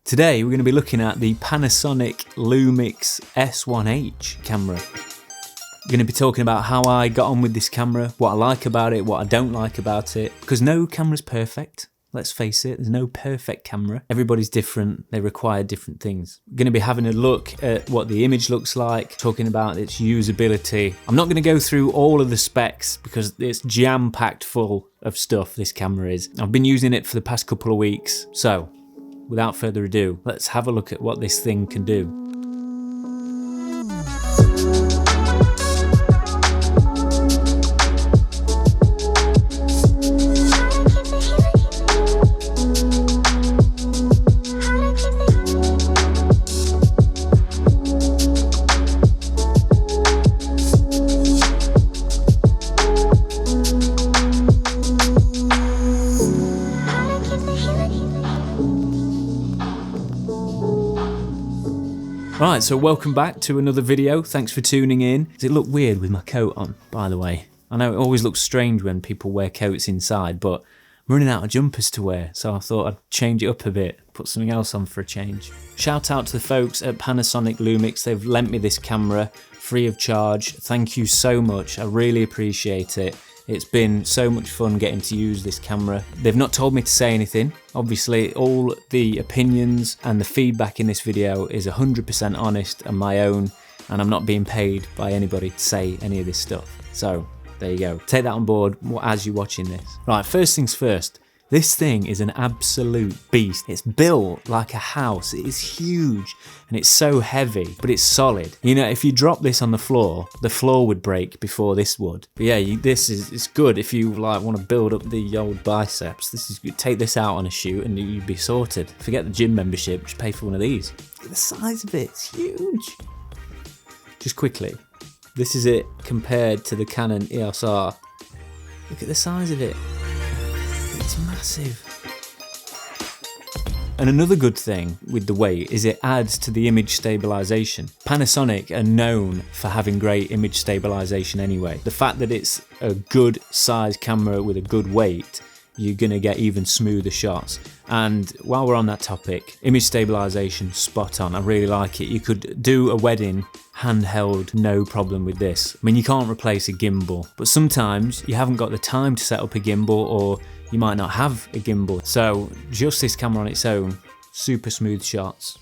Today we're going to be looking at the Panasonic Lumix S1H camera. We're going to be talking about how I got on with this camera, what I like about it, what I don't like about it, because no camera's perfect. Let's face it, there's no perfect camera. Everybody's different, they require different things. We're going to be having a look at what the image looks like, talking about its usability. I'm not going to go through all of the specs because it's jam-packed full of stuff, this camera is. I've been using it for the past couple of weeks, so without further ado, let's have a look at what this thing can do. Right, so welcome back to another video. Thanks for tuning in. Does it look weird with my coat on, by the way? I know it always looks strange when people wear coats inside, but I'm running out of jumpers to wear, so I thought I'd change it up a bit, put something else on for a change. Shout out to the folks at Panasonic Lumix. They've lent me this camera free of charge. Thank you so much. I really appreciate it. It's been so much fun getting to use this camera. They've not told me to say anything. Obviously, all the opinions and the feedback in this video is 100% honest and my own, and I'm not being paid by anybody to say any of this stuff. So, there you go. Take that on board as you're watching this. Right, first things first. This thing is an absolute beast. It's built like a house. It is huge and it's so heavy, but it's solid. You know, if you drop this on the floor would break before this would. But yeah, it's good if you like want to build up the old biceps. This is good. Take this out on a shoot and you'd be sorted. Forget the gym membership, just pay for one of these. Look at the size of it, it's huge. Just quickly, this is it compared to the Canon EOS R. Look at the size of it. It's massive. And another good thing with the weight is it adds to the image stabilization. Panasonic are known for having great image stabilization anyway. The fact that it's a good size camera with a good weight, you're gonna get even smoother shots. And while we're on that topic, image stabilization, spot on. I really like it. You could do a wedding handheld, no problem with this. I mean, you can't replace a gimbal, but sometimes you haven't got the time to set up a gimbal, or you might not have a gimbal. So just this camera on its own, super smooth shots.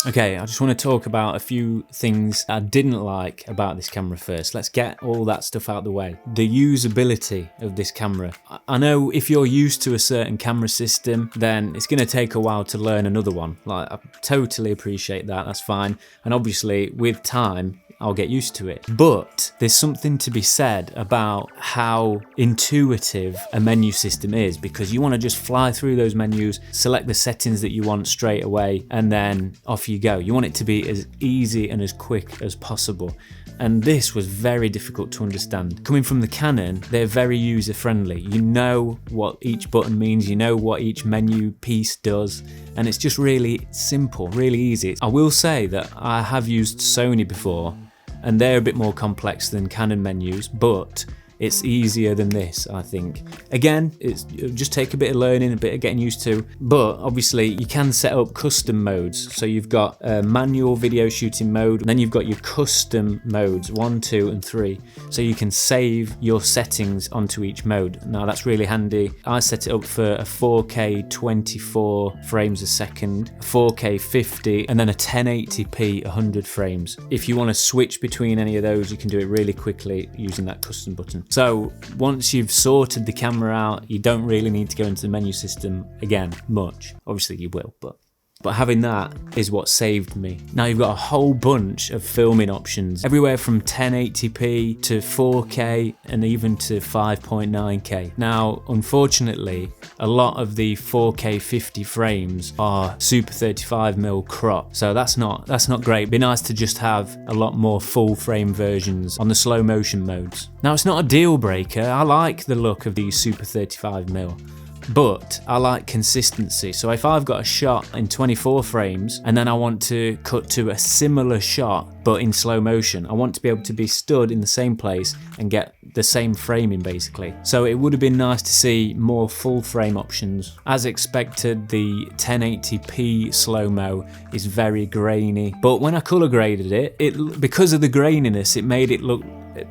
Okay, I just want to talk about a few things I didn't like about this camera first. Let's get all that stuff out of the way. The usability of this camera. I know if you're used to a certain camera system, then it's going to take a while to learn another one. Like, I totally appreciate that, that's fine. And obviously, with time, I'll get used to it. But there's something to be said about how intuitive a menu system is, because you want to just fly through those menus, select the settings that you want straight away, and then off you go. You want it to be as easy and as quick as possible. And this was very difficult to understand. Coming from the Canon, they're very user-friendly. You know what each button means, you know what each menu piece does, and it's just really simple, really easy. I will say that I have used Sony before, and they're a bit more complex than Canon menus, but it's easier than this, I think. Again, it'll just take a bit of learning, a bit of getting used to, but obviously you can set up custom modes. So you've got a manual video shooting mode, and then you've got your custom modes, 1, 2, and 3. So you can save your settings onto each mode. Now that's really handy. I set it up for a 4K 24 frames a second, a 4K 50, and then a 1080p 100 frames. If you want to switch between any of those, you can do it really quickly using that custom button. So once you've sorted the camera out, you don't really need to go into the menu system again much. Obviously you will, but having that is what saved me. Now you've got a whole bunch of filming options, everywhere from 1080p to 4K and even to 5.9K. Now, unfortunately, a lot of the 4K 50 frames are super 35mm crop, so that's not great. It'd be nice to just have a lot more full frame versions on the slow motion modes. Now, it's not a deal breaker. I like the look of these super 35mm. but I like consistency. So if I've got a shot in 24 frames and then I want to cut to a similar shot but in slow motion, I want to be able to be stood in the same place and get the same framing basically. So it would have been nice to see more full frame options. As expected, the 1080p slow-mo is very grainy, but when I color graded it, because of the graininess, it made it look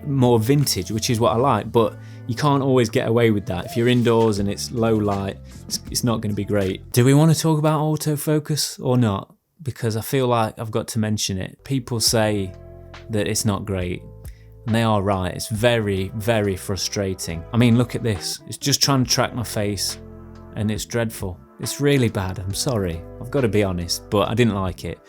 more vintage, which is what I like, but you can't always get away with that. If you're indoors and it's low light, it's not going to be great. Do we want to talk about autofocus or not? Because I feel like I've got to mention it. People say that it's not great, and they are right. It's very, very frustrating. I mean, look at this. It's just trying to track my face, and it's dreadful. It's really bad. I'm sorry. I've got to be honest, but I didn't like it.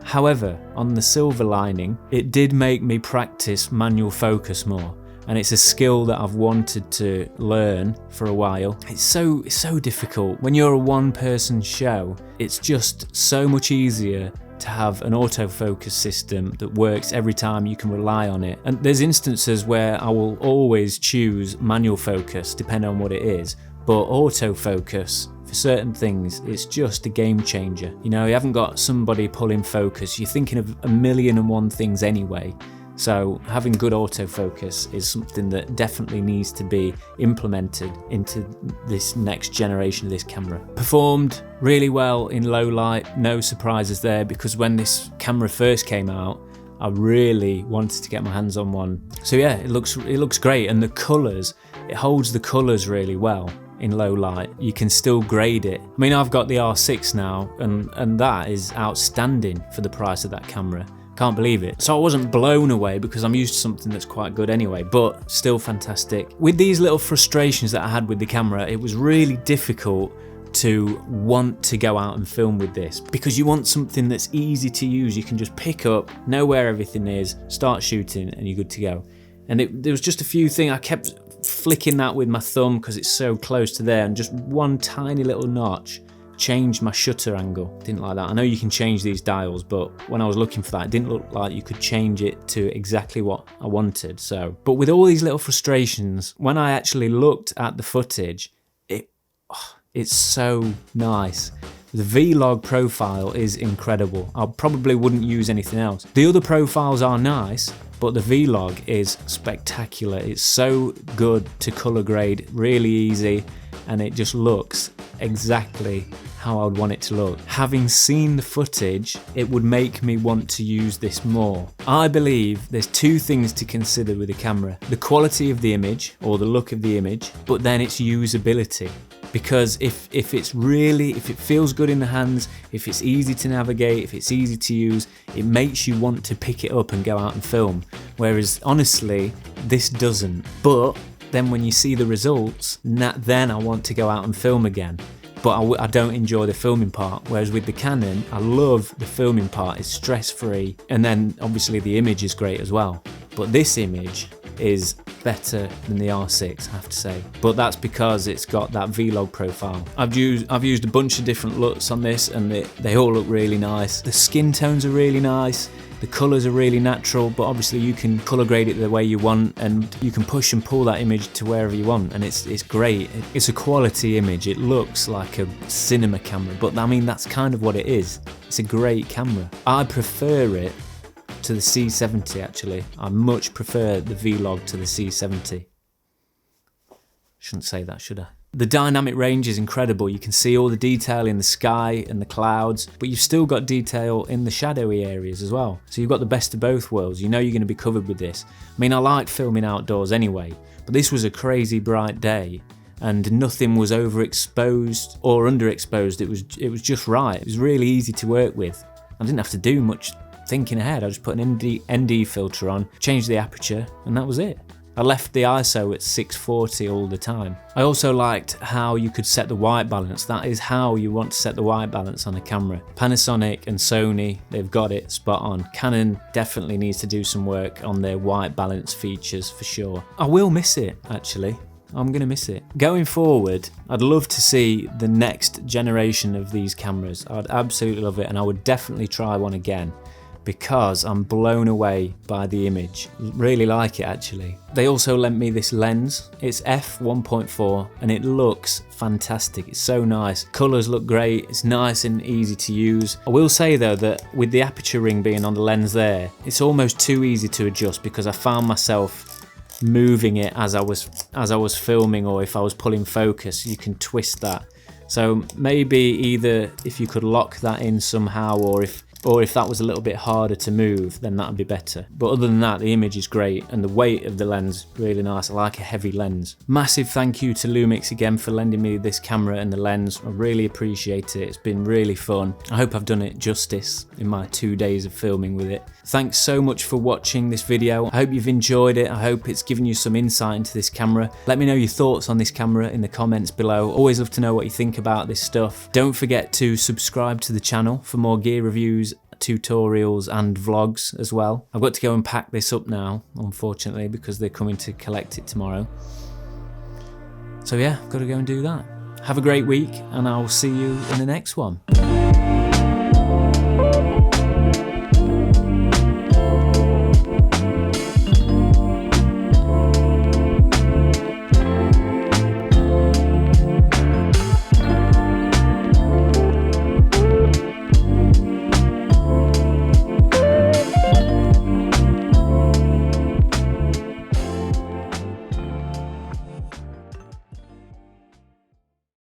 However, on the silver lining, it did make me practice manual focus more, and it's a skill that I've wanted to learn for a while. It's so difficult. When you're a one-person show, it's just so much easier to have an autofocus system that works every time. You can rely on it. And there's instances where I will always choose manual focus depending on what it is, but autofocus, for certain things, it's just a game changer. You know, you haven't got somebody pulling focus, you're thinking of 1,000,001 things anyway. So having good autofocus is something that definitely needs to be implemented into this next generation of this camera. Performed really well in low light, no surprises there, because when this camera first came out, I really wanted to get my hands on one. So yeah, it looks great, and the colours, it holds the colours really well. In low light, you can still grade it. I mean, I've got the R6 now, and that is outstanding for the price of that camera. Can't believe it. So I wasn't blown away because I'm used to something that's quite good anyway, but still fantastic. With these little frustrations that I had with the camera, it was really difficult to want to go out and film with this, because you want something that's easy to use. You can just pick up, know where everything is, start shooting, and you're good to go. And there was just a few things I kept flicking that with my thumb because it's so close to there, and just one tiny little notch changed my shutter angle. Didn't like that. I know you can change these dials, but when I was looking for that, it didn't look like you could change it to exactly what I wanted. But with all these little frustrations, when I actually looked at the footage, it's so nice. The V-Log profile is incredible. I probably wouldn't use anything else. The other profiles are nice, but the V-Log is spectacular. It's so good to color grade, really easy, and it just looks exactly how I would want it to look. Having seen the footage, it would make me want to use this more. I believe there's two things to consider with a camera: the quality of the image, or the look of the image, but then its usability. Because if it feels good in the hands, if it's easy to navigate, if it's easy to use, it makes you want to pick it up and go out and film. Whereas honestly, this doesn't. But then when you see the results, then I want to go out and film again. But I don't enjoy the filming part. Whereas with the Canon, I love the filming part. It's stress-free. And then obviously the image is great as well. But this image is better than the R6, I have to say. But that's because it's got that V-Log profile. I've used a bunch of different looks on this, and they all look really nice. The skin tones are really nice. The colours are really natural, but obviously you can colour grade it the way you want, and you can push and pull that image to wherever you want, and it's great. It's a quality image. It looks like a cinema camera, but I mean, that's kind of what it is. It's a great camera. I prefer it to the C70 actually. I much prefer the V-Log to the C70. Shouldn't say that, should I? The dynamic range is incredible. You can see all the detail in the sky and the clouds, but you've still got detail in the shadowy areas as well. So you've got the best of both worlds. You know you're going to be covered with this. I mean, I like filming outdoors anyway, but this was a crazy bright day and nothing was overexposed or underexposed. It was just right. It was really easy to work with. I didn't have to do much thinking ahead. I just put an ND filter on, changed the aperture, and that was it. I left the ISO at 640 all the time. I also liked how you could set the white balance. That is how you want to set the white balance on a camera. Panasonic and Sony, they've got it spot on. Canon definitely needs to do some work on their white balance features for sure. I will miss it, actually. I'm going to miss it. Going forward, I'd love to see the next generation of these cameras. I'd absolutely love it, and I would definitely try one again. because I'm blown away by the image. Really like it actually. They also lent me this lens. It's f1.4 and it looks fantastic. It's so nice. Colours look great. It's nice and easy to use. I will say though that with the aperture ring being on the lens there, it's almost too easy to adjust because I found myself moving it as I was filming, or if I was pulling focus, you can twist that. So maybe either if you could lock that in somehow, or if that was a little bit harder to move, then that would be better. But other than that, the image is great and the weight of the lens really nice. I like a heavy lens. Massive thank you to Lumix again for lending me this camera and the lens. I really appreciate it. It's been really fun. I hope I've done it justice in my 2 days of filming with it. Thanks so much for watching this video. I hope you've enjoyed it. I hope it's given you some insight into this camera. Let me know your thoughts on this camera in the comments below. Always love to know what you think about this stuff. Don't forget to subscribe to the channel for more gear reviews, tutorials and vlogs as well. I've got to go and pack this up now, unfortunately, because they're coming to collect it tomorrow. So yeah, got to go and do that. Have a great week and I'll see you in the next one.